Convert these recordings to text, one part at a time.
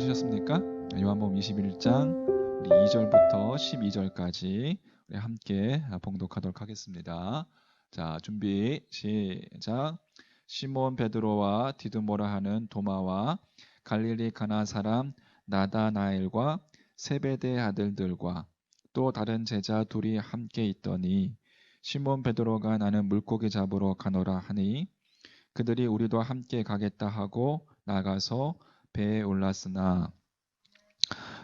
찾으셨습니까? 요한복음 21장 우리 2절부터 12절까지 우리 함께 봉독하도록 하겠습니다. 자, 준비 시작. 시몬 베드로와 디두모라 하는 도마와 갈릴리 가나 사람 나다나엘과 세베대 아들들과 또 다른 제자 둘이 함께 있더니 시몬 베드로가 나는 물고기 잡으러 가노라 하니 그들이 우리도 함께 가겠다 하고 나가서 배에 올랐으나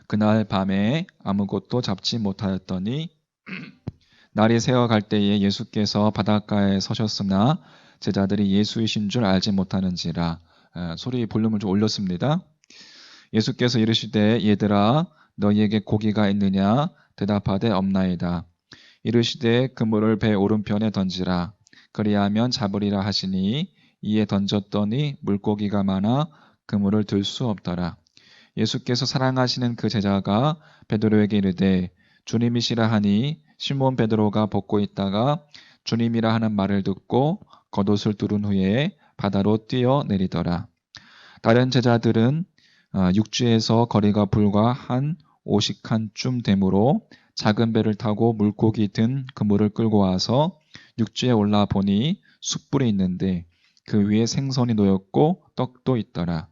그날 밤에 아무것도 잡지 못하였더니 날이 새어갈 때에 예수께서 바닷가에 서셨으나 제자들이 예수이신 줄 알지 못하는지라. 소리 볼륨을 좀 올렸습니다. 예수께서 이르시되 얘들아 너희에게 고기가 있느냐 대답하되 없나이다. 이르시되 그물을 배 오른편에 던지라 그리하면 잡으리라 하시니 이에 던졌더니 물고기가 많아 그물을 들 수 없더라. 예수께서 사랑하시는 그 제자가 베드로에게 이르되 주님이시라 하니 시몬 베드로가 벗고 있다가 주님이라 하는 말을 듣고 겉옷을 두른 후에 바다로 뛰어내리더라. 다른 제자들은 육지에서 거리가 불과 한 50칸쯤 되므로 작은 배를 타고 물고기 든 그물을 끌고 와서 육지에 올라 보니 숯불이 있는데 그 위에 생선이 놓였고 떡도 있더라.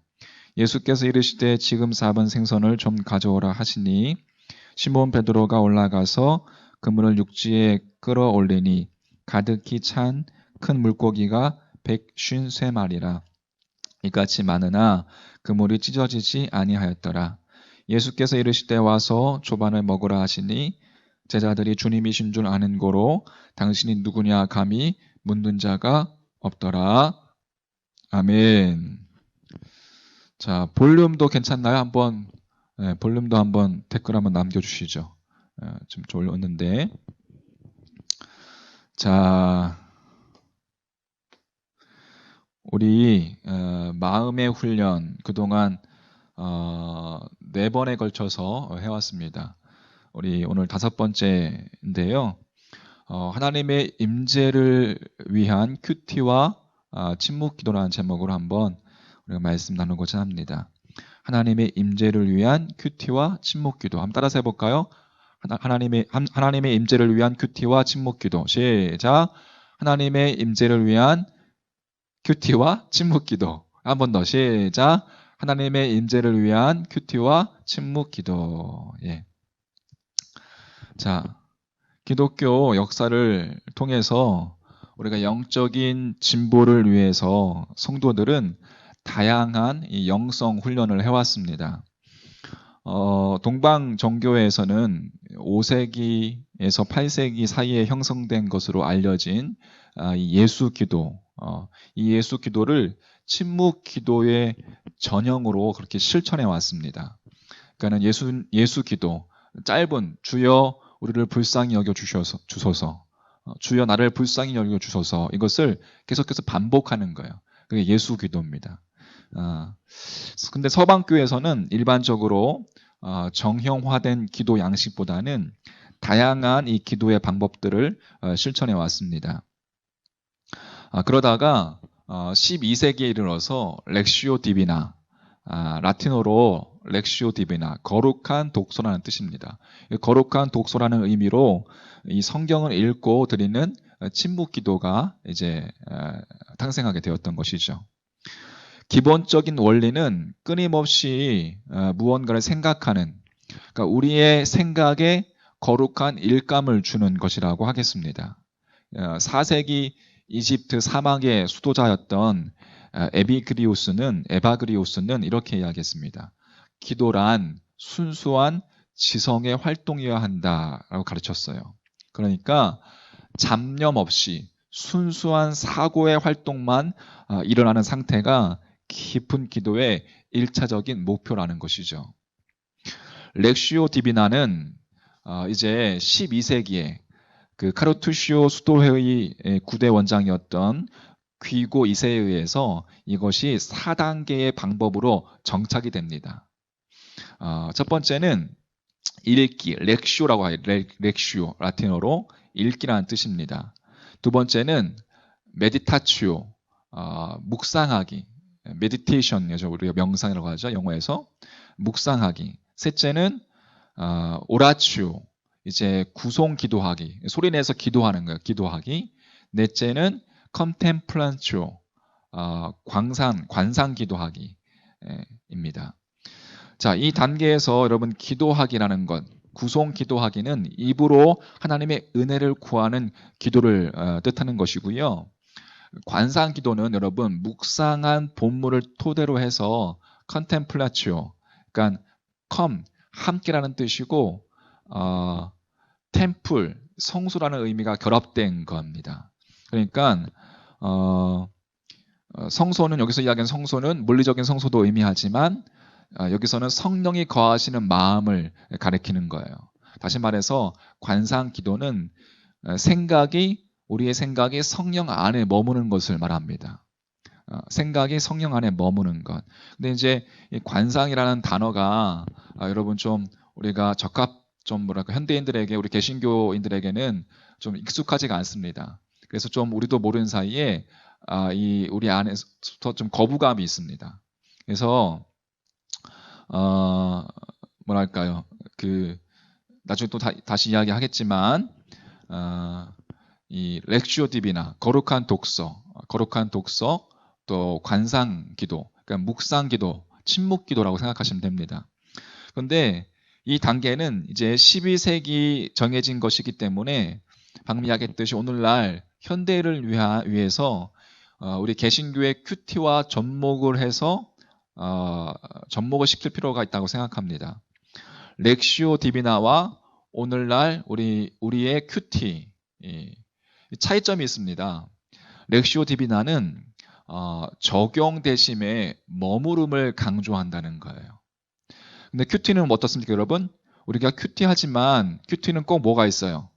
예수께서 이르시되 지금 잡은 생선을 좀 가져오라 하시니 시몬 베드로가 올라가서 그물을 육지에 끌어올리니 가득히 찬 큰 물고기가 153마리라. 이같이 많으나 그물이 찢어지지 아니하였더라. 예수께서 이르시되 와서 조반을 먹으라 하시니 제자들이 주님이신 줄 아는 고로 당신이 누구냐 감히 묻는 자가 없더라. 아멘. 자, 볼륨도 괜찮나요? 한번 볼륨도 한번 댓글 한번 남겨주시죠. 좀 올렸는데. 자, 우리 마음의 훈련 그동안 4번에 걸쳐서 해왔습니다. 우리 오늘 5번째인데요. 하나님의 임재를 위한 큐티와 침묵 기도라는 제목으로 한번 우리가 말씀 나누고자 합니다. 하나님의 임재를 위한 큐티와 침묵 기도. 한번 따라서 해볼까요? 하나님의 임재를 위한 큐티와 침묵 기도. 시작. 하나님의 임재를 위한 큐티와 침묵 기도. 한 번 더 시작. 하나님의 임재를 위한 큐티와 침묵 기도. 예. 자, 기독교 역사를 통해서 우리가 영적인 진보를 위해서 성도들은 다양한 이 영성 훈련을 해왔습니다. 동방 정교회에서는 5세기에서 8세기 사이에 형성된 것으로 알려진 이 예수 기도, 이 예수 기도를 침묵 기도의 전형으로 그렇게 실천해 왔습니다. 그러니까 예수 기도, 짧은 주여 우리를 불쌍히 여겨 주소서, 주여 나를 불쌍히 여겨 주소서, 이것을 계속해서 반복하는 거예요. 그게 예수 기도입니다. 근데 서방교회에서는 일반적으로 정형화된 기도 양식보다는 다양한 이 기도의 방법들을 실천해 왔습니다. 그러다가 12세기에 이르러서 렉시오 디비나, 라틴어로 렉시오 디비나, 거룩한 독서라는 뜻입니다. 거룩한 독서라는 의미로 이 성경을 읽고 드리는 침묵 기도가 이제 탄생하게 되었던 것이죠. 기본적인 원리는 끊임없이 무언가를 생각하는, 그러니까 우리의 생각에 거룩한 일감을 주는 것이라고 하겠습니다. 4세기 이집트 사막의 수도자였던 에바그리우스는 이렇게 이야기했습니다. 기도란 순수한 지성의 활동이어야 한다라고 가르쳤어요. 그러니까 잡념 없이 순수한 사고의 활동만 일어나는 상태가 깊은 기도의 1차적인 목표라는 것이죠. 렉시오 디비나는 이제 12세기에 그 카르투시오 수도회의 9대 원장이었던 귀고 2세에 의해서 이것이 4단계의 방법으로 정착이 됩니다. 첫 번째는 읽기, 렉시오라고 해요. 렉시오, 라틴어로 읽기라는 뜻입니다. 두 번째는 메디타치오, 묵상하기, 메디테이션이죠. 우리가 명상이라고 하죠, 영어에서. 묵상하기. 셋째는 오라치오, 이제 구송 기도하기, 소리 내서 기도하는 거예요. 기도하기. 넷째는 컨템플란치오, 관상 기도하기입니다. 자, 이 단계에서 여러분 기도하기라는 것, 구송 기도하기는 입으로 하나님의 은혜를 구하는 기도를 뜻하는 것이고요. 관상 기도는 여러분 묵상한 본문을 토대로 해서 컨템플라치오, 그러니까 함께라는 뜻이고 템플, 성수라는 의미가 결합된 겁니다. 그러니까 성소는 여기서 이야기하는 성소는 물리적인 성소도 의미하지만 여기서는 성령이 거하시는 마음을 가리키는 거예요. 다시 말해서 관상 기도는 우리의 생각이 성령 안에 머무는 것을 말합니다. 생각이 성령 안에 머무는 것. 근데 이제 이 관상이라는 단어가 여러분 좀 우리가 현대인들에게, 우리 개신교인들에게는 좀 익숙하지가 않습니다. 그래서 좀 우리도 모르는 사이에 우리 안에서 좀 거부감이 있습니다. 그래서 나중에 또 다시 이야기하겠지만 이 렉시오 디비나, 거룩한 독서, 또 관상 기도, 그러니까 묵상 기도, 침묵 기도라고 생각하시면 됩니다. 그런데 이 단계는 이제 12세기 정해진 것이기 때문에 방금 이야기했듯이 오늘날 현대를 위해서 우리 개신교의 큐티와 접목을 해서 접목을 시킬 필요가 있다고 생각합니다. 렉시오 디비나와 오늘날 우리의 큐티 차이점이 있습니다. 렉시오 디비나는 적용 대심에 머무름을 강조한다는 거예요. 근데 큐티는 어떻습니까, 여러분? 우리가 큐티하지만 큐티는 꼭 뭐가 있어요?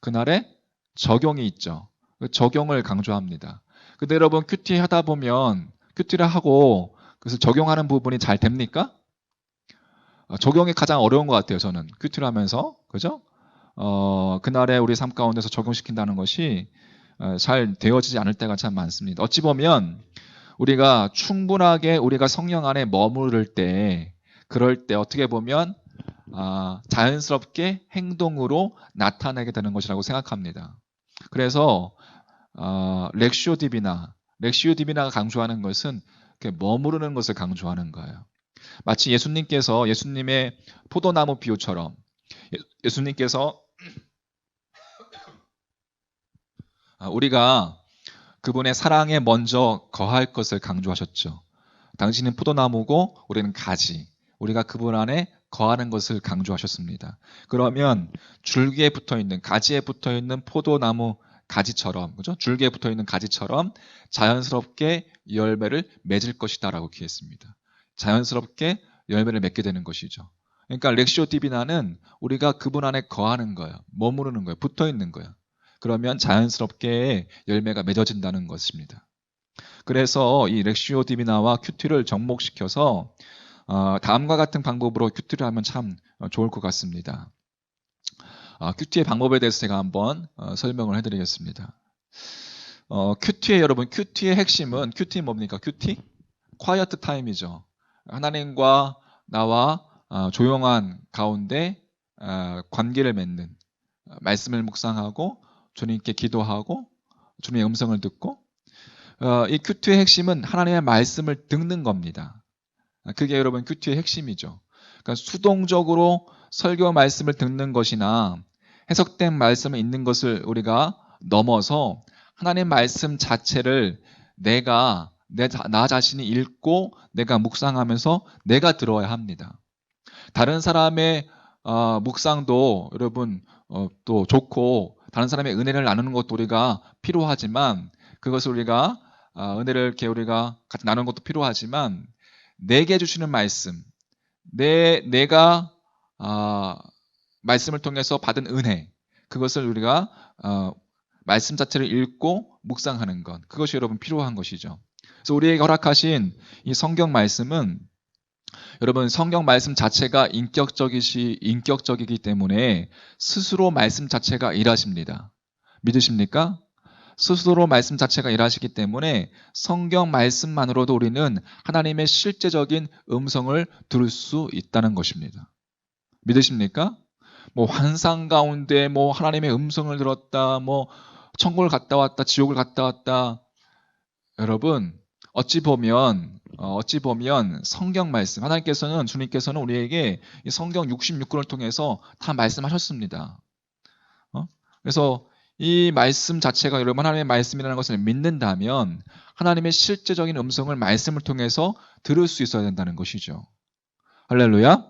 그날에 적용이 있죠. 적용을 강조합니다. 근데 여러분 큐티 하다 보면 큐티를 하고 그래서 적용하는 부분이 잘 됩니까? 적용이 가장 어려운 것 같아요, 저는. 큐티를 하면서. 그죠? 그날에 우리 삶 가운데서 적용시킨다는 것이 잘 되어지지 않을 때가 참 많습니다. 어찌 보면 우리가 충분하게 우리가 성령 안에 머무를 때, 그럴 때 어떻게 보면 자연스럽게 행동으로 나타나게 되는 것이라고 생각합니다. 그래서 렉시오 디비나가 강조하는 것은 머무르는 것을 강조하는 거예요. 마치 예수님의 포도나무 비유처럼 예수님께서 우리가 그분의 사랑에 먼저 거할 것을 강조하셨죠. 당신은 포도나무고 우리는 가지. 우리가 그분 안에 거하는 것을 강조하셨습니다. 그러면 줄기에 붙어있는, 가지에 붙어있는 포도나무 가지처럼, 그죠? 줄기에 붙어있는 가지처럼 자연스럽게 열매를 맺을 것이다 라고 기했습니다. 자연스럽게 열매를 맺게 되는 것이죠. 그러니까 렉시오 디비나는 우리가 그분 안에 거하는 거예요. 머무르는 거예요. 붙어있는 거예요. 그러면 자연스럽게 열매가 맺어진다는 것입니다. 그래서 이 렉시오 디비나와 큐티를 접목시켜서 다음과 같은 방법으로 큐티를 하면 참 좋을 것 같습니다. 큐티의 방법에 대해서 제가 한번 설명을 해드리겠습니다. 큐티의 핵심은, 큐티 뭡니까? 큐티? quiet time이죠. 하나님과 나와 조용한 가운데 관계를 맺는, 말씀을 묵상하고 주님께 기도하고 주님의 음성을 듣고, 이 큐티의 핵심은 하나님의 말씀을 듣는 겁니다. 그게 여러분 큐티의 핵심이죠. 그러니까 수동적으로 설교 말씀을 듣는 것이나 해석된 말씀을 읽는 것을 우리가 넘어서 하나님 말씀 자체를 나 자신이 읽고 내가 묵상하면서 내가 들어야 합니다. 다른 사람의 묵상도 여러분 또 좋고 다른 사람의 은혜를 나누는 것도 우리가 필요하지만, 그것을 우리가 은혜를 이렇게 우리가 같이 나누는 것도 필요하지만, 내게 주시는 말씀, 내가 말씀을 통해서 받은 은혜, 그것을 우리가 말씀 자체를 읽고 묵상하는 것, 그것이 여러분 필요한 것이죠. 그래서 우리에게 허락하신 이 성경 말씀은, 여러분 성경 말씀 자체가 인격적이기 때문에 스스로 말씀 자체가 일하십니다. 믿으십니까? 스스로 말씀 자체가 일하시기 때문에 성경 말씀만으로도 우리는 하나님의 실제적인 음성을 들을 수 있다는 것입니다. 믿으십니까? 뭐 환상 가운데 뭐 하나님의 음성을 들었다, 뭐 천국을 갔다 왔다, 지옥을 갔다 왔다. 여러분, 어찌 보면 성경 말씀, 하나님께서는, 주님께서는 우리에게 이 성경 66권을 통해서 다 말씀하셨습니다. 그래서 이 말씀 자체가 여러분 하나님의 말씀이라는 것을 믿는다면 하나님의 실제적인 음성을 말씀을 통해서 들을 수 있어야 된다는 것이죠. 할렐루야.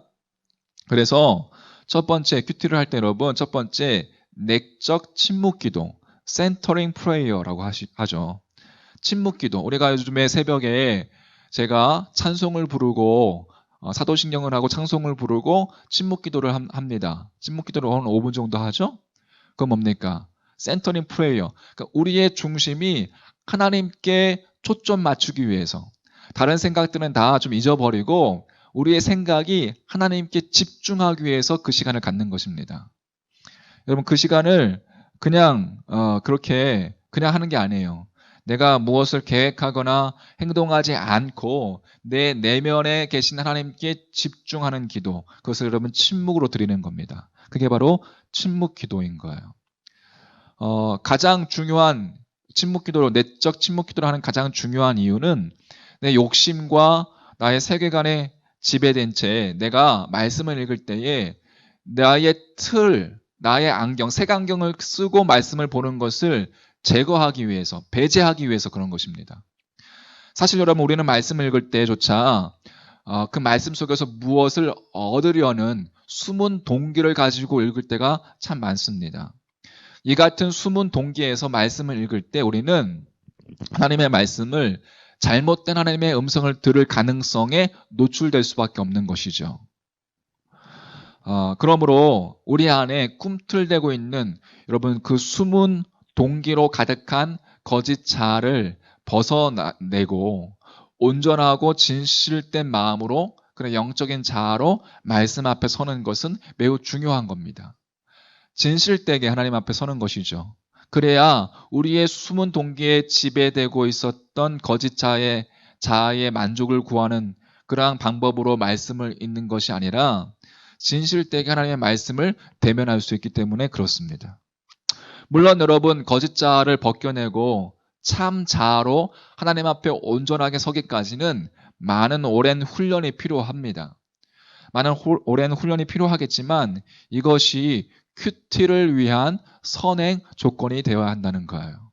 그래서 첫 번째 큐티를 할 때 여러분, 첫 번째 내적 침묵 기도, 센터링 프레이어라고 하죠. 침묵 기도. 우리가 요즘에 새벽에 제가 찬송을 부르고 사도신경을 하고 찬송을 부르고 침묵 기도를 합니다. 침묵 기도를 한 5분 정도 하죠. 그건 뭡니까? 센터링 프레이어. 그러니까 우리의 중심이 하나님께 초점 맞추기 위해서, 다른 생각들은 다 좀 잊어버리고 우리의 생각이 하나님께 집중하기 위해서 그 시간을 갖는 것입니다. 여러분, 그 시간을 그냥 그렇게 그냥 하는 게 아니에요. 내가 무엇을 계획하거나 행동하지 않고 내 내면에 계신 하나님께 집중하는 기도, 그것을 여러분 침묵으로 드리는 겁니다. 그게 바로 침묵 기도인 거예요. 가장 중요한 침묵 기도로, 내적 침묵 기도를 하는 가장 중요한 이유는 내 욕심과 나의 세계관에 지배된 채 내가 말씀을 읽을 때에 나의 틀, 나의 안경, 색안경을 쓰고 말씀을 보는 것을 제거하기 위해서, 배제하기 위해서 그런 것입니다. 사실 여러분, 우리는 말씀을 읽을 때조차 그 말씀 속에서 무엇을 얻으려는 숨은 동기를 가지고 읽을 때가 참 많습니다. 이 같은 숨은 동기에서 말씀을 읽을 때 우리는 하나님의 말씀을, 잘못된 하나님의 음성을 들을 가능성에 노출될 수밖에 없는 것이죠. 그러므로 우리 안에 꿈틀대고 있는 여러분 그 숨은 동기로 가득한 거짓 자아를 벗어내고 온전하고 진실된 마음으로, 그런 영적인 자아로 말씀 앞에 서는 것은 매우 중요한 겁니다. 진실되게 하나님 앞에 서는 것이죠. 그래야 우리의 숨은 동기에 지배되고 있었던 거짓 자아의 만족을 구하는 그러한 방법으로 말씀을 읽는 것이 아니라 진실되게 하나님의 말씀을 대면할 수 있기 때문에 그렇습니다. 물론 여러분, 거짓 자아를 벗겨내고 참 자아로 하나님 앞에 온전하게 서기까지는 많은 오랜 훈련이 필요합니다. 많은 오랜 훈련이 필요하겠지만 이것이 큐티를 위한 선행 조건이 되어야 한다는 거예요.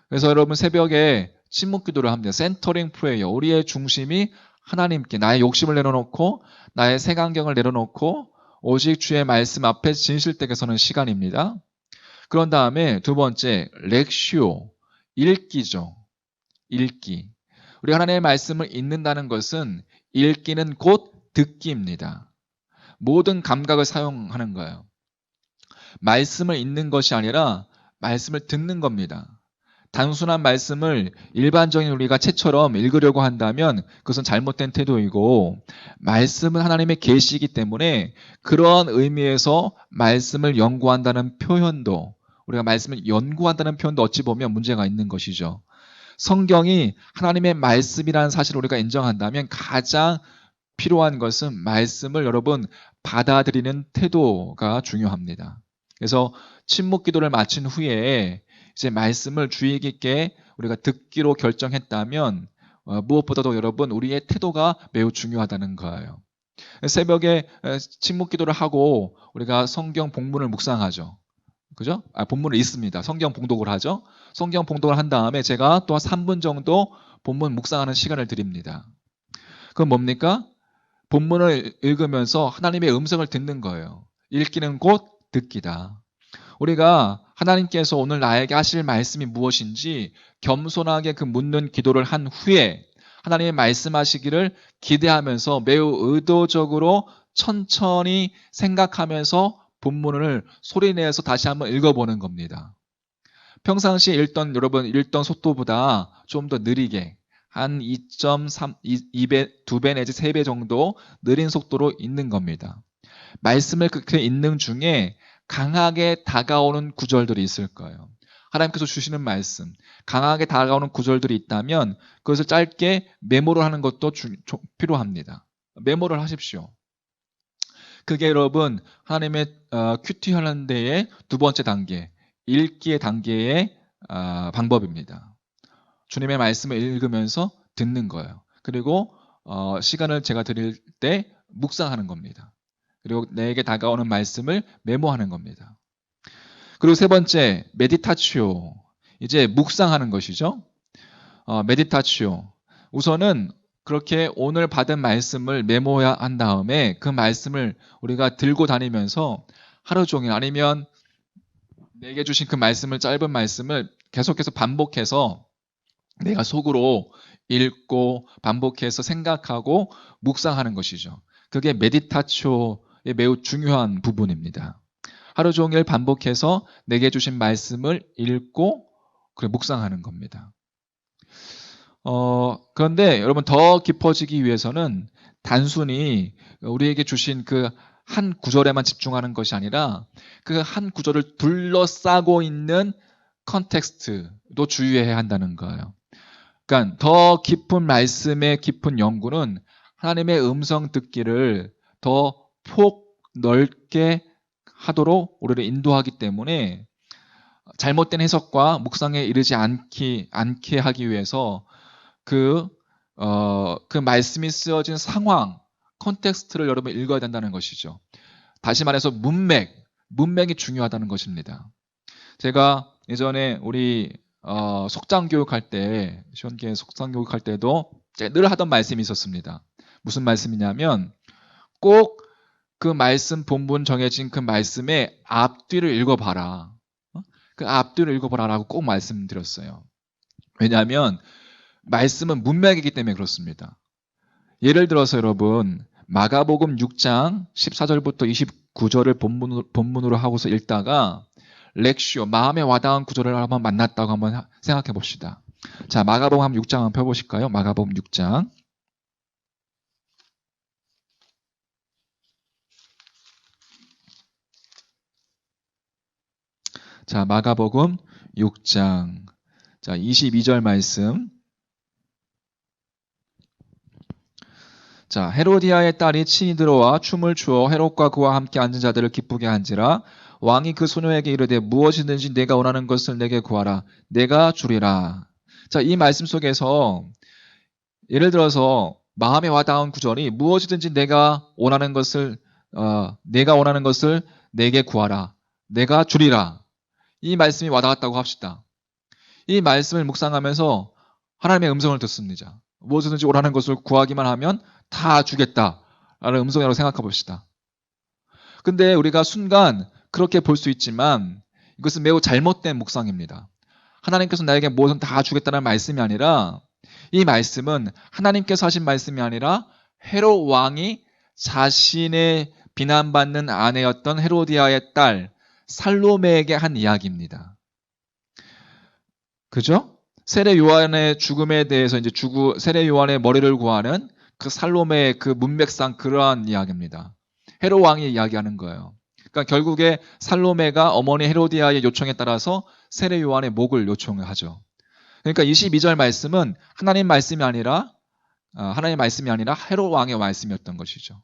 그래서 여러분, 새벽에 침묵 기도를 합니다. 센터링 프레이어. 우리의 중심이 하나님께, 나의 욕심을 내려놓고 나의 색안경을 내려놓고 오직 주의 말씀 앞에 진실되게 서는 시간입니다. 그런 다음에 두 번째, 렉시오, 읽기죠. 읽기. 우리 하나님의 말씀을 읽는다는 것은, 읽기는 곧 듣기입니다. 모든 감각을 사용하는 거예요. 말씀을 읽는 것이 아니라 말씀을 듣는 겁니다. 단순한 말씀을 일반적인 우리가 책처럼 읽으려고 한다면 그것은 잘못된 태도이고, 말씀은 하나님의 계시이기 때문에 그러한 의미에서 말씀을 연구한다는 표현도, 우리가 말씀을 연구한다는 표현도 어찌 보면 문제가 있는 것이죠. 성경이 하나님의 말씀이라는 사실을 우리가 인정한다면 가장 필요한 것은 말씀을 여러분 받아들이는 태도가 중요합니다. 그래서 침묵 기도를 마친 후에 이제 말씀을 주의 깊게 우리가 듣기로 결정했다면 무엇보다도 여러분 우리의 태도가 매우 중요하다는 거예요. 새벽에 침묵 기도를 하고 우리가 성경 본문을 묵상하죠. 그죠? 본문을 읽습니다. 성경 봉독을 하죠. 성경 봉독을 한 다음에 제가 또 3분 정도 본문 묵상하는 시간을 드립니다. 그건 뭡니까? 본문을 읽으면서 하나님의 음성을 듣는 거예요. 읽기는 곧 듣기다. 우리가 하나님께서 오늘 나에게 하실 말씀이 무엇인지 겸손하게 그 묻는 기도를 한 후에 하나님의 말씀하시기를 기대하면서 매우 의도적으로 천천히 생각하면서 본문을 소리내서 다시 한번 읽어보는 겁니다. 평상시에 읽던 속도보다 좀 더 느리게 한 2.3, 2배 내지 3배 정도 느린 속도로 읽는 겁니다. 말씀을 그렇게 읽는 중에 강하게 다가오는 구절들이 있을 거예요. 하나님께서 주시는 말씀, 강하게 다가오는 구절들이 있다면 그것을 짧게 메모를 하는 것도 필요합니다. 메모를 하십시오. 그게 여러분 하나님의 큐티 하는 데의 두 번째 단계, 읽기의 단계의 방법입니다. 주님의 말씀을 읽으면서 듣는 거예요. 그리고 시간을 제가 드릴 때 묵상하는 겁니다. 그리고 내게 다가오는 말씀을 메모하는 겁니다. 그리고 세 번째, 메디타치오. 이제 묵상하는 것이죠. 메디타치오. 우선은 그렇게 오늘 받은 말씀을 메모한 다음에 그 말씀을 우리가 들고 다니면서 하루 종일 아니면 내게 주신 그 말씀을 짧은 말씀을 계속해서 반복해서 내가 속으로 읽고 반복해서 생각하고 묵상하는 것이죠. 그게 메디타치오의 매우 중요한 부분입니다. 하루 종일 반복해서 내게 주신 말씀을 읽고 묵상하는 겁니다. 그런데 여러분 더 깊어지기 위해서는 단순히 우리에게 주신 그 한 구절에만 집중하는 것이 아니라 그 한 구절을 둘러싸고 있는 컨텍스트도 주의해야 한다는 거예요. 그러니까 더 깊은 말씀의 깊은 연구는 하나님의 음성 듣기를 더 폭 넓게 하도록 우리를 인도하기 때문에 잘못된 해석과 묵상에 이르지 않게 하기 위해서 그 말씀이 쓰여진 상황, 컨텍스트를 여러분 읽어야 된다는 것이죠. 다시 말해서 문맥이 중요하다는 것입니다. 제가 예전에 우리 속장 교육할 때, 시원계 속장 교육할 때도 늘 하던 말씀이 있었습니다. 무슨 말씀이냐면 꼭 그 말씀 본문 정해진 그 말씀의 앞뒤를 읽어봐라. 그 앞뒤를 읽어보라라고 꼭 말씀드렸어요. 왜냐하면 말씀은 문맥이기 때문에 그렇습니다. 예를 들어서 여러분 마가복음 6장 14절부터 29절을 본문으로 하고서 읽다가 렉시오, 마음에 와닿은 구절을 한번 만났다고 한번 생각해 봅시다. 자, 마가복음 6장 한번 펴보실까요? 마가복음 6장. 자, 마가복음 6장. 자, 22절 말씀. 자, 헤로디아의 딸이 친히 들어와 춤을 추어 헤롯과 그와 함께 앉은 자들을 기쁘게 한지라. 왕이 그 소녀에게 이르되 무엇이든지 내가 원하는 것을 내게 구하라. 내가 주리라. 자, 이 말씀 속에서 예를 들어서 마음에 와닿은 구절이 무엇이든지 내가 원하는 것을 내게 구하라. 내가 주리라. 이 말씀이 와닿았다고 합시다. 이 말씀을 묵상하면서 하나님의 음성을 듣습니다. 무엇이든지 원하는 것을 구하기만 하면 다 주겠다라는 음성이라고 생각해 봅시다. 근데 우리가 순간 그렇게 볼 수 있지만 이것은 매우 잘못된 묵상입니다. 하나님께서 나에게 무엇은 다 주겠다는 말씀이 아니라 이 말씀은 하나님께서 하신 말씀이 아니라 헤롯 왕이 자신의 비난받는 아내였던 헤로디아의 딸 살로메에게 한 이야기입니다. 그죠? 세례 요한의 죽음에 대해서 이제 세례 요한의 머리를 구하는 그 살로메의 그 문맥상 그러한 이야기입니다. 헤롯 왕이 이야기하는 거예요. 그러니까 결국에 살로메가 어머니 헤로디아의 요청에 따라서 세례 요한의 목을 요청을 하죠. 그러니까 22절 말씀은 하나님 말씀이 아니라 헤롯 왕의 말씀이었던 것이죠.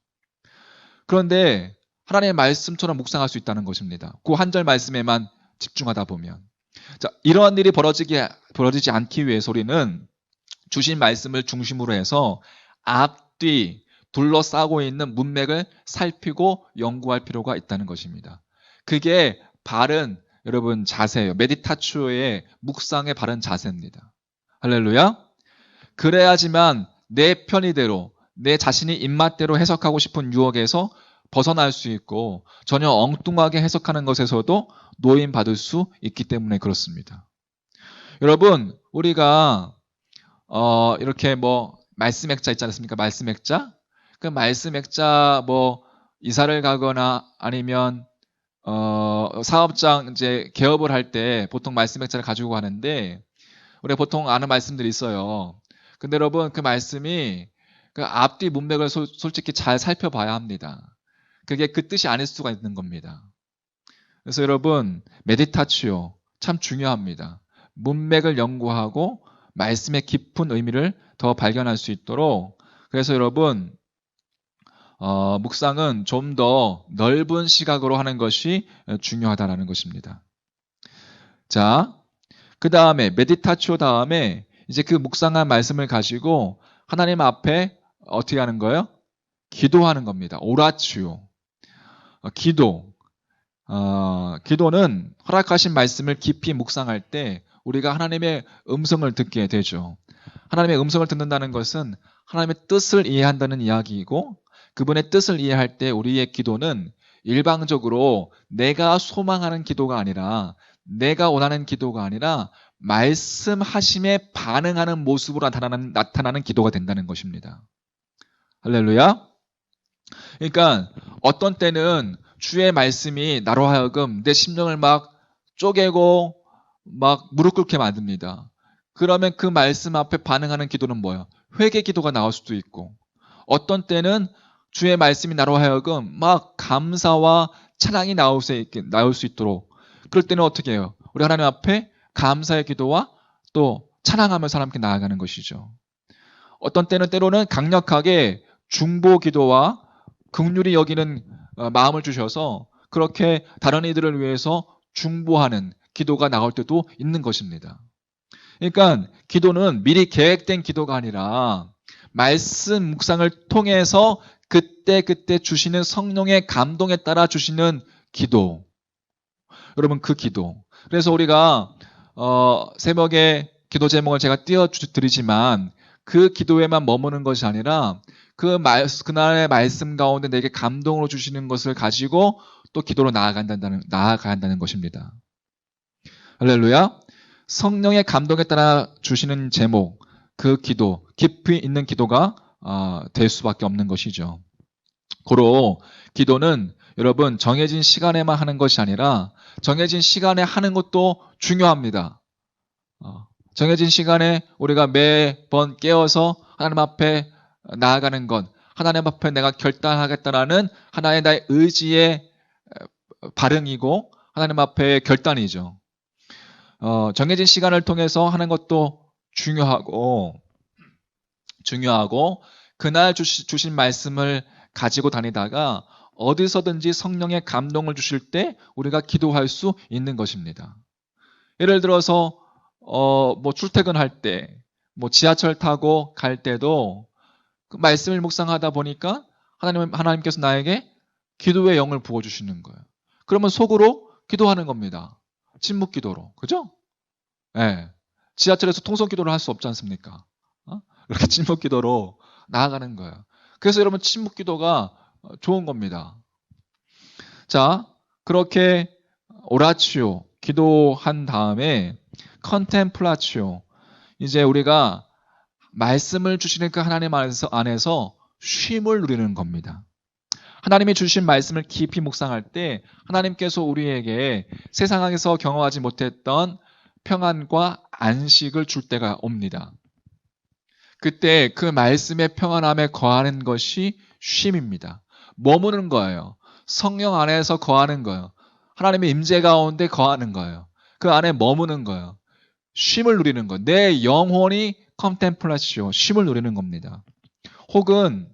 그런데 하나님의 말씀처럼 묵상할 수 있다는 것입니다. 그 한 절 말씀에만 집중하다 보면. 자, 이러한 일이 벌어지지 않기 위해서 우리는 주신 말씀을 중심으로 해서 앞뒤 둘러싸고 있는 문맥을 살피고 연구할 필요가 있다는 것입니다. 그게 바른 여러분 자세예요. 메디타치오의 묵상의 바른 자세입니다. 할렐루야. 그래야지만 내 편의대로 내 자신이 입맛대로 해석하고 싶은 유혹에서 벗어날 수 있고 전혀 엉뚱하게 해석하는 것에서도 노임받을 수 있기 때문에 그렇습니다. 여러분 우리가 이렇게 말씀 액자 있지 않습니까? 말씀 액자. 그 말씀 액자 이사를 가거나 아니면 사업장 이제 개업을 할 때 보통 말씀 액자를 가지고 가는데 우리가 보통 아는 말씀들이 있어요. 근데 여러분 그 말씀이 그 앞뒤 문맥을 솔직히 잘 살펴봐야 합니다. 그게 그 뜻이 아닐 수가 있는 겁니다. 그래서 여러분 메디타치오 참 중요합니다. 문맥을 연구하고 말씀의 깊은 의미를 더 발견할 수 있도록, 그래서 여러분 묵상은 좀 더 넓은 시각으로 하는 것이 중요하다는 것입니다. 자, 그 다음에 메디타치오 다음에 이제 그 묵상한 말씀을 가지고 하나님 앞에 어떻게 하는 거예요? 기도하는 겁니다. 오라치오. 기도는 허락하신 말씀을 깊이 묵상할 때 우리가 하나님의 음성을 듣게 되죠. 하나님의 음성을 듣는다는 것은 하나님의 뜻을 이해한다는 이야기이고, 그분의 뜻을 이해할 때 우리의 기도는 일방적으로 내가 소망하는 기도가 아니라, 내가 원하는 기도가 아니라 말씀하심에 반응하는 모습으로 나타나는 기도가 된다는 것입니다. 할렐루야. 그러니까 어떤 때는 주의 말씀이 나로 하여금 내 심령을 막 쪼개고 막 무릎 꿇게 만듭니다. 그러면 그 말씀 앞에 반응하는 기도는 뭐예요? 회개 기도가 나올 수도 있고, 어떤 때는 주의 말씀이 나로 하여금 막 감사와 찬양이 나올 수 있도록, 그럴 때는 어떻게 해요? 우리 하나님 앞에 감사의 기도와 또 찬양하면서 하나님께 나아가는 것이죠. 어떤 때는 때로는 강력하게 중보 기도와 긍휼히 여기는 마음을 주셔서 그렇게 다른 이들을 위해서 중보하는 기도가 나올 때도 있는 것입니다. 그러니까 기도는 미리 계획된 기도가 아니라 말씀 묵상을 통해서 그때 주시는 성령의 감동에 따라 주시는 기도. 여러분, 그 기도. 그래서 우리가 새벽에 기도 제목을 제가 띄워드리지만 그 기도에만 머무는 것이 아니라 그날의 말씀 가운데 내게 감동으로 주시는 것을 가지고 또 기도로 나아가야 한다는 것입니다. 할렐루야. 성령의 감동에 따라 주시는 제목, 그 기도, 깊이 있는 기도가 될 수밖에 없는 것이죠. 고로 기도는 여러분 정해진 시간에만 하는 것이 아니라 정해진 시간에 하는 것도 중요합니다. 정해진 시간에 우리가 매번 깨어서 하나님 앞에 나아가는 것, 하나님 앞에 내가 결단하겠다라는 하나의 나의 의지의 발응이고 하나님 앞에 결단이죠. 정해진 시간을 통해서 하는 것도 중요하고 그날 주신 말씀을 가지고 다니다가 어디서든지 성령의 감동을 주실 때 우리가 기도할 수 있는 것입니다. 예를 들어서 뭐 출퇴근할 때, 뭐 지하철 타고 갈 때도 그 말씀을 묵상하다 보니까 하나님께서 나에게 기도의 영을 부어주시는 거예요. 그러면 속으로 기도하는 겁니다. 침묵 기도로. 그죠? 네. 지하철에서 통성 기도를 할 수 없지 않습니까? 이렇게 침묵 기도로 나아가는 거예요. 그래서 여러분 침묵 기도가 좋은 겁니다. 자, 그렇게 오라치오 기도한 다음에 컨템플라치오, 이제 우리가 말씀을 주시는 그 하나님 안에서 쉼을 누리는 겁니다. 하나님이 주신 말씀을 깊이 묵상할 때 하나님께서 우리에게 세상에서 경험하지 못했던 평안과 안식을 줄 때가 옵니다. 그때 그 말씀의 평안함에 거하는 것이 쉼입니다. 머무는 거예요. 성령 안에서 거하는 거예요. 하나님의 임재 가운데 거하는 거예요. 그 안에 머무는 거예요. 쉼을 누리는 거. 내 영혼이 컨템플라시오, 쉼을 누리는 겁니다. 혹은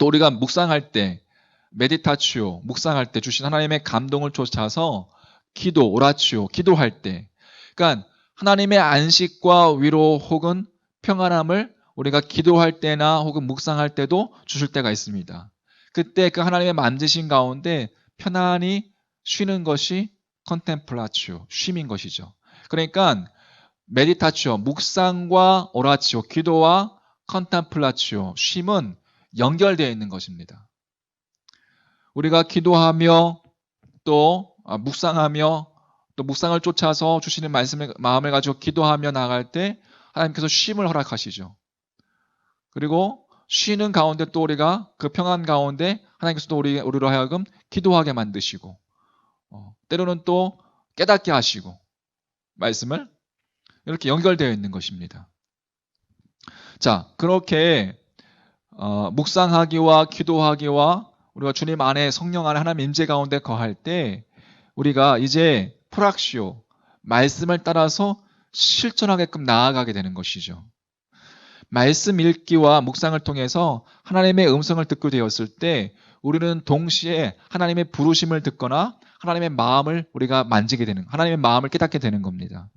또 우리가 묵상할 때, 메디타치오, 묵상할 때 주신 하나님의 감동을 쫓아서 기도, 오라치오, 기도할 때, 그러니까 하나님의 안식과 위로 혹은 평안함을 우리가 기도할 때나 혹은 묵상할 때도 주실 때가 있습니다. 그때 그 하나님의 만지신 가운데 편안히 쉬는 것이 컨템플라치오, 쉼인 것이죠. 그러니까 메디타치오, 묵상과 오라치오, 기도와 컨템플라치오, 쉼은 연결되어 있는 것입니다. 우리가 기도하며 또 묵상하며 또 묵상을 쫓아서 주시는 마음을 가지고 기도하며 나갈 때 하나님께서 쉼을 허락하시죠. 그리고 쉬는 가운데 또 우리가 그 평안 가운데 하나님께서 또 우리로 하여금 기도하게 만드시고 때로는 또 깨닫게 하시고 말씀을 이렇게 연결되어 있는 것입니다. 자, 그렇게 묵상하기와 기도하기와 우리가 주님 안에 성령 안에 하나님 임재 가운데 거할 때 우리가 이제 프락시오, 말씀을 따라서 실천하게끔 나아가게 되는 것이죠. 말씀 읽기와 묵상을 통해서 하나님의 음성을 듣게 되었을 때 우리는 동시에 하나님의 부르심을 듣거나 하나님의 마음을 우리가 만지게 되는, 하나님의 마음을 깨닫게 되는 겁니다.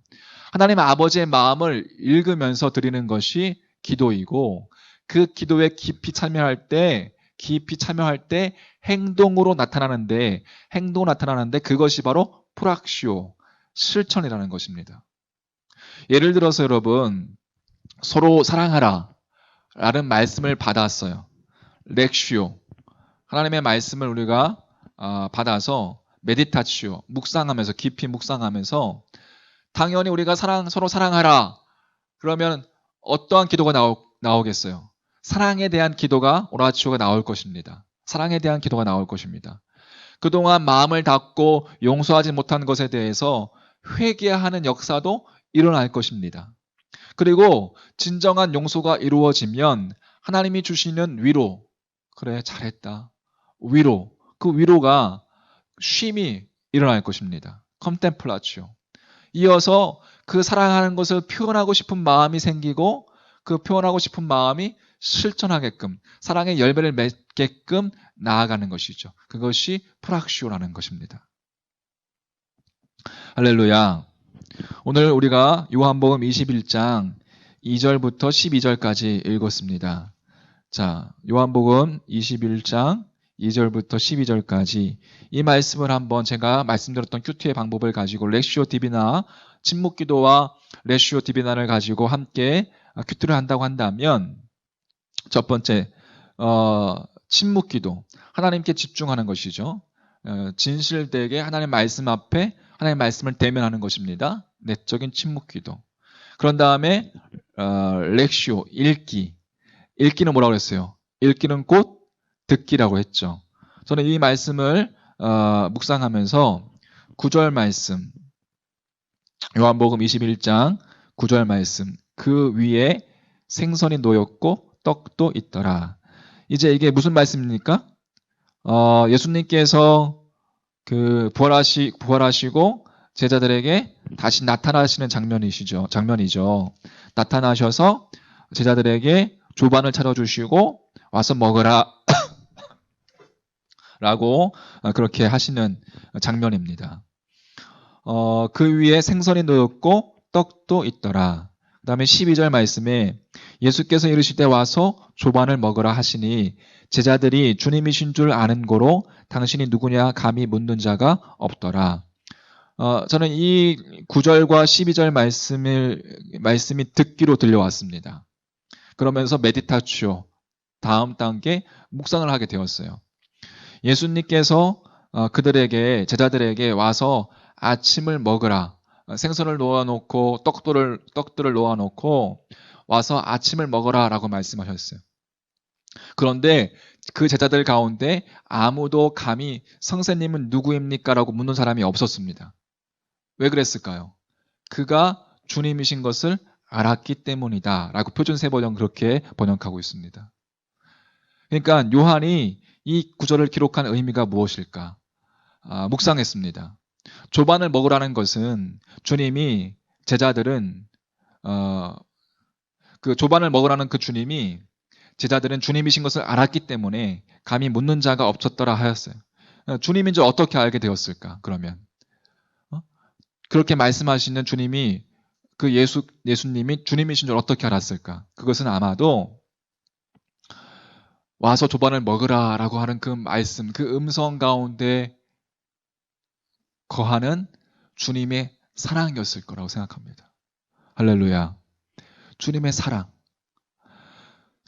하나님 아버지의 마음을 읽으면서 드리는 것이 기도이고, 그 기도에 깊이 참여할 때 행동으로 나타나는데 그것이 바로 프락시오, 실천이라는 것입니다. 예를 들어서 여러분, 서로 사랑하라 라는 말씀을 받았어요. 렉시오, 하나님의 말씀을 우리가 받아서 메디타치오, 묵상하면서, 깊이 묵상하면서 당연히 우리가 서로 사랑하라 그러면 어떠한 기도가 나오겠어요? 사랑에 대한 기도가, 오라치오가 나올 것입니다. 사랑에 대한 기도가 나올 것입니다. 그동안 마음을 닫고 용서하지 못한 것에 대해서 회개하는 역사도 일어날 것입니다. 그리고 진정한 용서가 이루어지면 하나님이 주시는 위로, 그래 잘했다, 위로, 그 위로가 쉼이 일어날 것입니다. 컨템플라치오. 이어서 그 사랑하는 것을 표현하고 싶은 마음이 생기고, 그 표현하고 싶은 마음이 실천하게끔, 사랑의 열매를 맺게끔 나아가는 것이죠. 그것이 프락시오라는 것입니다. 할렐루야. 오늘 우리가 요한복음 21장 2절부터 12절까지 읽었습니다. 자, 요한복음 21장 2절부터 12절까지 이 말씀을 한번, 제가 말씀드렸던 큐티의 방법을 가지고 렉시오 디비나, 침묵기도와 렉시오 디비나를 가지고 함께 큐티를 한다고 한다면, 첫 번째 침묵기도, 하나님께 집중하는 것이죠. 진실되게 하나님 말씀 앞에 하나님 말씀을 대면하는 것입니다. 내적인 침묵기도. 그런 다음에 렉시오, 읽기는 뭐라고 그랬어요? 읽기는 곧 듣기라고 했죠. 저는 이 말씀을 묵상하면서 9절 말씀, 요한복음 21장 9절 말씀, 그 위에 생선이 놓였고 떡도 있더라. 이제 이게 무슨 말씀입니까? 예수님께서 그 부활하시고 제자들에게 다시 나타나시는 장면이죠. 나타나셔서 제자들에게 조반을 차려주시고 와서 먹으라 라고 그렇게 하시는 장면입니다. 그 위에 생선이 놓였고 떡도 있더라. 그 다음에 12절 말씀에 예수께서 이르실 때 와서 조반을 먹으라 하시니 제자들이 주님이신 줄 아는 고로 당신이 누구냐 감히 묻는 자가 없더라. 저는 이 9절과 12절 말씀이 듣기로 들려왔습니다. 그러면서 메디타치오, 다음 단계 묵상을 하게 되었어요. 예수님께서 제자들에게 와서 아침을 먹으라, 생선을 놓아놓고 떡들을 놓아놓고 와서 아침을 먹어라 라고 말씀하셨어요. 그런데 그 제자들 가운데 아무도 감히 선생님은 누구입니까? 라고 묻는 사람이 없었습니다. 왜 그랬을까요? 그가 주님이신 것을 알았기 때문이다 라고 표준세번역 그렇게 번역하고 있습니다. 그러니까 요한이 이 구절을 기록한 의미가 무엇일까? 묵상했습니다. 조반을 먹으라는 것은 주님이, 제자들은 그 조반을 먹으라는 그 주님이, 제자들은 주님이신 것을 알았기 때문에 감히 묻는 자가 없었더라 하였어요. 주님인 줄 어떻게 알게 되었을까? 그러면 그렇게 말씀하시는 주님이, 그 예수님이 주님이신 줄 어떻게 알았을까? 그것은 아마도 와서 조반을 먹으라 라고 하는 그 말씀, 그 음성 가운데 거하는 주님의 사랑이었을 거라고 생각합니다. 할렐루야. 주님의 사랑.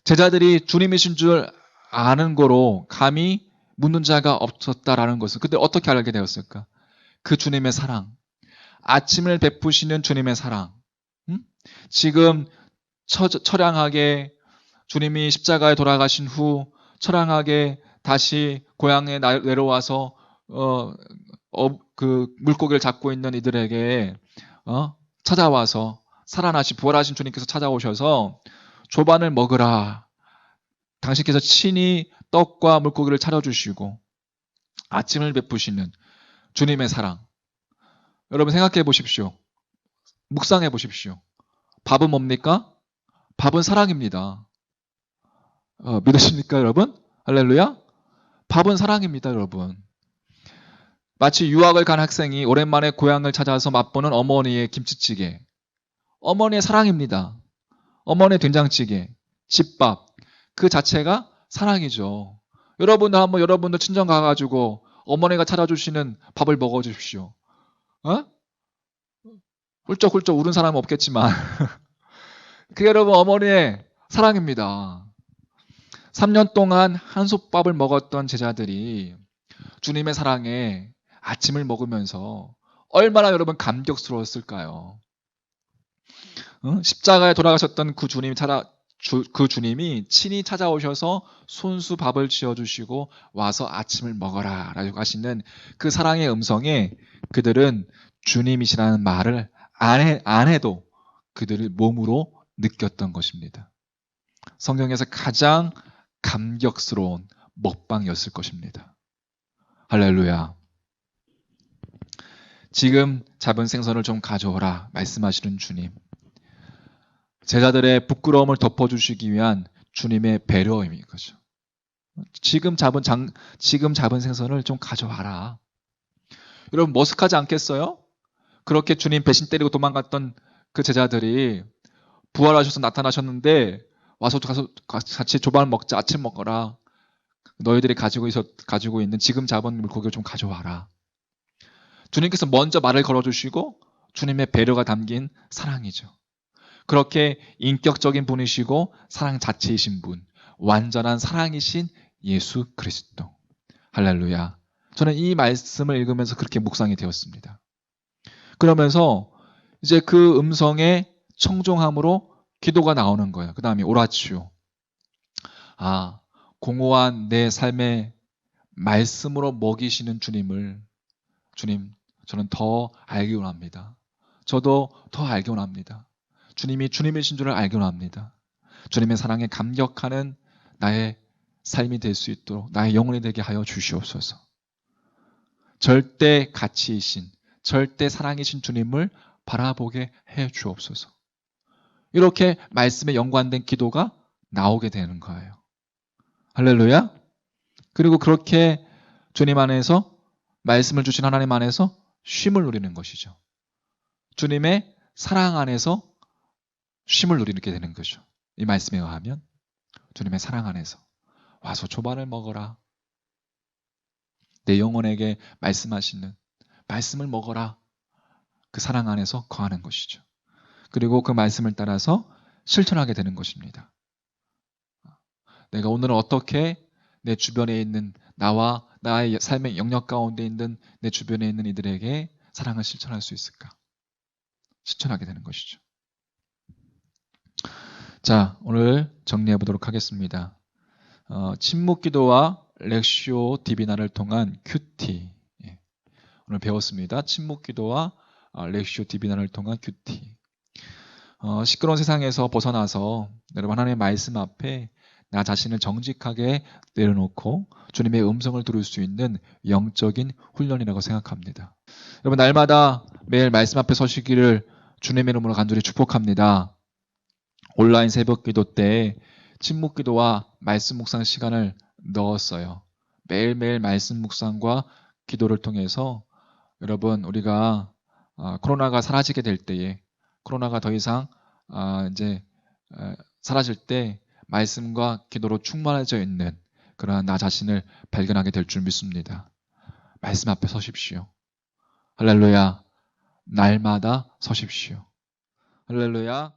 제자들이 주님이신 줄 아는 거로 감히 묻는 자가 없었다라는 것을 그때 어떻게 알게 되었을까? 그 주님의 사랑. 아침을 베푸시는 주님의 사랑. 지금 처량하게 주님이 십자가에 돌아가신 후 처량하게 다시 고향에 내려와서 그 물고기를 잡고 있는 이들에게 찾아와서 살아나신 부활하신 주님께서 찾아오셔서 조반을 먹으라. 당신께서 친히 떡과 물고기를 차려주시고 아침을 베푸시는 주님의 사랑. 여러분 생각해 보십시오. 묵상해 보십시오. 밥은 뭡니까? 밥은 사랑입니다. 믿으십니까, 여러분? 할렐루야? 밥은 사랑입니다, 여러분. 마치 유학을 간 학생이 오랜만에 고향을 찾아서 맛보는 어머니의 김치찌개. 어머니의 사랑입니다. 어머니의 된장찌개, 집밥. 그 자체가 사랑이죠. 여러분도 한번 여러분도 친정 가가지고 어머니가 차려주시는 밥을 먹어주십시오. 어? 훌쩍훌쩍 우는 사람은 없겠지만 그게 여러분 어머니의 사랑입니다. 3년 동안 한솥밥을 먹었던 제자들이 주님의 사랑에 아침을 먹으면서 얼마나 여러분 감격스러웠을까요? 십자가에 돌아가셨던 그 주님이 친히 찾아오셔서 손수 밥을 지어주시고 와서 아침을 먹어라 라고 하시는 그 사랑의 음성에 그들은 주님이시라는 말을 안 해도 그들을 몸으로 느꼈던 것입니다. 성경에서 가장 감격스러운 먹방이었을 것입니다. 할렐루야. 지금 잡은 생선을 좀 가져오라 말씀하시는 주님. 제자들의 부끄러움을 덮어주시기 위한 주님의 배려임인 거죠. 지금 잡은 생선을 좀 가져와라. 여러분 머쓱하지 않겠어요? 그렇게 주님 배신 때리고 도망갔던 그 제자들이 부활하셔서 나타나셨는데 와서 같이 조반을 먹자, 아침 먹어라. 너희들이 가지고 있는 지금 잡은 물고기를 좀 가져와라. 주님께서 먼저 말을 걸어주시고 주님의 배려가 담긴 사랑이죠. 그렇게 인격적인 분이시고 사랑 자체이신 분, 완전한 사랑이신 예수 그리스도. 할렐루야. 저는 이 말씀을 읽으면서 그렇게 묵상이 되었습니다. 그러면서 이제 그 음성에 청종함으로 기도가 나오는 거예요. 그 다음에 오라치오. 공허한 내 삶의 말씀으로 먹이시는 주님, 저는 더 알기 원합니다. 저도 더 알기 원합니다. 주님이 주님이신 줄을 알기 원합니다. 주님의 사랑에 감격하는 나의 삶이 될 수 있도록 나의 영혼이 되게 하여 주시옵소서. 절대 가치이신, 절대 사랑이신 주님을 바라보게 해 주옵소서. 이렇게 말씀에 연관된 기도가 나오게 되는 거예요. 할렐루야. 그리고 그렇게 주님 안에서 말씀을 주신 하나님 안에서 쉼을 누리는 것이죠. 주님의 사랑 안에서 쉼을 누리게 되는 거죠. 이 말씀에 의하면 주님의 사랑 안에서 와서 조반을 먹어라. 내 영혼에게 말씀하시는 말씀을 먹어라. 그 사랑 안에서 거하는 것이죠. 그리고 그 말씀을 따라서 실천하게 되는 것입니다. 내가 오늘은 어떻게 내 주변에 있는 나와 나의 삶의 영역 가운데 있는 내 주변에 있는 이들에게 사랑을 실천할 수 있을까? 실천하게 되는 것이죠. 자, 오늘 정리해 보도록 하겠습니다. 침묵 기도와 렉시오 디비나를 통한 큐티. 오늘 배웠습니다. 침묵 기도와 렉시오 디비나를 통한 큐티. 시끄러운 세상에서 벗어나서 여러분 하나님의 말씀 앞에 나 자신을 정직하게 내려놓고 주님의 음성을 들을 수 있는 영적인 훈련이라고 생각합니다. 여러분 날마다 매일 말씀 앞에 서시기를 주님의 이름으로 간절히 축복합니다. 온라인 새벽 기도 때 침묵 기도와 말씀 묵상 시간을 넣었어요. 매일매일 말씀 묵상과 기도를 통해서 여러분 우리가 코로나가 사라지게 될 때에 코로나가 더 이상 이제 사라질 때 말씀과 기도로 충만해져 있는 그러한 나 자신을 발견하게 될 줄 믿습니다. 말씀 앞에 서십시오. 할렐루야. 날마다 서십시오. 할렐루야.